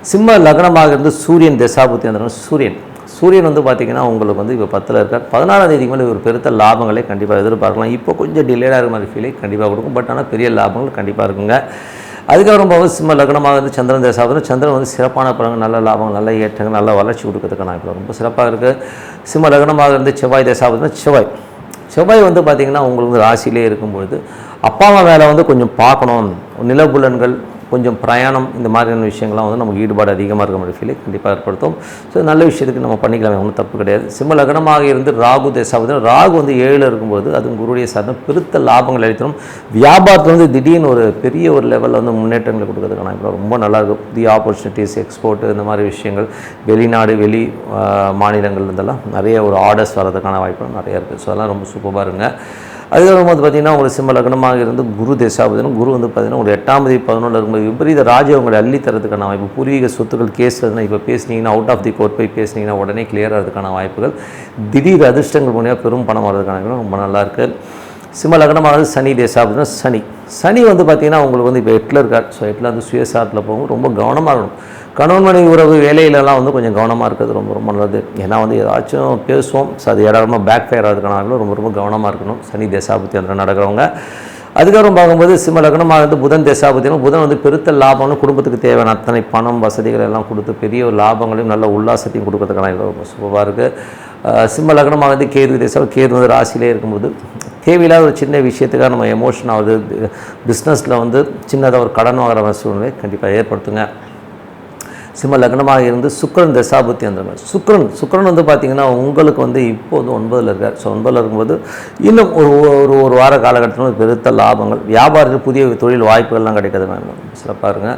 சிம்ம லக்னமாக இருந்து சூரியன் தசாபுத்தி அந்த சூரியன் வந்து பார்த்திங்கன்னா உங்களுக்கு வந்து இப்போ 10ல் இருக்கார். 16ஆம் தேதிக்கு மேலே ஒரு பெருத்த லாபங்களை கண்டிப்பாக எதிர்பார்க்கலாம். இப்போ கொஞ்சம் டிலேடாக இருக்கிற மாதிரி ஃபீலை கண்டிப்பாக கொடுக்கும். பட் ஆனால் பெரிய லாபங்கள் கண்டிப்பாக இருக்குங்க. அதுக்கப்புறம் போது சிம்ம லக்னமாக இருந்து சந்திரன் தசாபுத்தி சந்திரன் வந்து சிறப்பான பலங்கள், நல்ல லாபம், நல்ல ஏற்றங்கள், நல்ல வளர்ச்சி கொடுக்கறதுக்கான இப்போ ரொம்ப சிறப்பாக இருக்குது. சிம்ம லக்னமாக இருந்து செவ்வாய் தசாபுத்தினா செவ்வாய் வந்து பார்த்திங்கன்னா உங்களுக்கு வந்து ராசியிலே இருக்கும்பொழுது அப்பா அம்மா வேலை வந்து கொஞ்சம் பார்க்கணும், நிலபுலன்கள், கொஞ்சம் பிரயாணம், இந்த மாதிரியான விஷயங்கள்லாம் வந்து நமக்கு ஈடுபாடு அதிகமாக இருக்க மாதிரி ஃபீலை கண்டிப்பாக ஏற்படுத்தும். ஸோ நல்ல விஷயத்துக்கு நம்ம பண்ணிக்கலாம், ஒன்றும் தப்பு கிடையாது. சிம்ம லக்னமாக இருந்து ராகு தசாபுத்தி ராகு வந்து 7ல் இருக்கும்போது அதுவும் குருடைய சாதனம் பெருத்த லாபங்கள் அளித்தரும். வியாபாரத்தில் வந்து திடீர்னு ஒரு பெரிய ஒரு லெவலில் வந்து முன்னேற்றங்களை கொடுக்கறதுக்கான இப்போ ரொம்ப நல்லாயிருக்கும். புதிய ஆப்பர்ச்சுனிட்டிஸ், எக்ஸ்போர்ட்டு, இந்த மாதிரி விஷயங்கள், வெளிநாடு, வெளி மாநிலங்கள் இருந்தெல்லாம் நிறைய ஒரு ஆர்டர்ஸ் வர்றதுக்கான வாய்ப்புகள் நிறைய இருக்குது. ஸோ அதெல்லாம் ரொம்ப சூப்பராக இருங்க. அதுக்கப்புறம் வந்து பார்த்திங்கன்னா உங்களுக்கு சிம்ம லக்னமாக இருந்து குரு தசாபுத்தினா குரு வந்து பார்த்திங்கன்னா ஒரு 8ஆம் தேதி 11ல் இருக்கும்போது விபரீத ராஜயோகங்களை அள்ளி தரதுக்கான வாய்ப்பு. பூர்வீக சொத்துக்கள் கேஸ்லாம் இப்போ பேசுனீங்கன்னா அவுட் ஆஃப் தி கோர்ட் போய் பேசுனீங்கன்னா உடனே கிளியர் ஆகிறதுக்கான வாய்ப்புகள், திடீர் அதிர்ஷ்டங்கள் மூலியமாக பெரும் பணம் வர்றதுக்கான ரொம்ப நல்லாயிருக்கு. சிம்ம லக்னமாக சனி தசாபுத்தினா சனி வந்து பார்த்திங்கன்னா உங்களுக்கு வந்து இப்போ 8ல் இருக்கார். ஸோ 8ல் வந்து சுயசாரத்தில் போகும். ரொம்ப கவனமாக இருக்கணும். கணவன் மனைவி உறவு, வேலையிலலாம் வந்து கொஞ்சம் கவனமாக இருக்கிறது ரொம்ப ரொம்ப நல்லது. ஏன்னா வந்து ஏதாச்சும் பேசுவோம், ஸோ அது இடமா பேக் ஃபயர் ஆகிறதுக்கான ரொம்ப ரொம்ப கவனமாக இருக்கணும் சனி தசாபுத்தி அந்த நடக்கிறவங்க. அதுக்கப்புறம் பார்க்கும்போது சிம்ம லக்னமாக இருந்து புதன் தசாபுத்தினா புதன் வந்து பெருத்த லாபம்னு குடும்பத்துக்கு தேவையான அத்தனை பணம் வசதிகள் எல்லாம் கொடுத்து பெரிய ஒரு லாபங்களையும் நல்ல உல்லாசத்தையும் கொடுக்கறதுக்கான ரொம்ப சூப்பராக இருக்குது. சிம்ம லக்னமாக வந்து கேது கேது வந்து ராசியிலே இருக்கும்போது தேவையில்லாத ஒரு சின்ன விஷயத்துக்காக நம்ம எமோஷன் ஆகுது. பிஸ்னஸில் வந்து சின்னதாக ஒரு கடன் வாங்குற சூழ்நிலை கண்டிப்பாக ஏற்படுத்துங்க. சிம்ம லக்னமாக இருந்து சுக்கிரன் தசாபுத்தி அந்த மாதிரி சுக்கிரன் வந்து பார்த்திங்கன்னா உங்களுக்கு வந்து இப்போ வந்து 9ல் இருக்கார். ஸோ 9ல் இருக்கும்போது இன்னும் ஒரு வார காலகட்டத்தில் பெருத்த லாபங்கள், வியாபாரத்தில் புதிய தொழில் வாய்ப்புகள்லாம் கிடைக்கிறது சிறப்பாக இருங்க.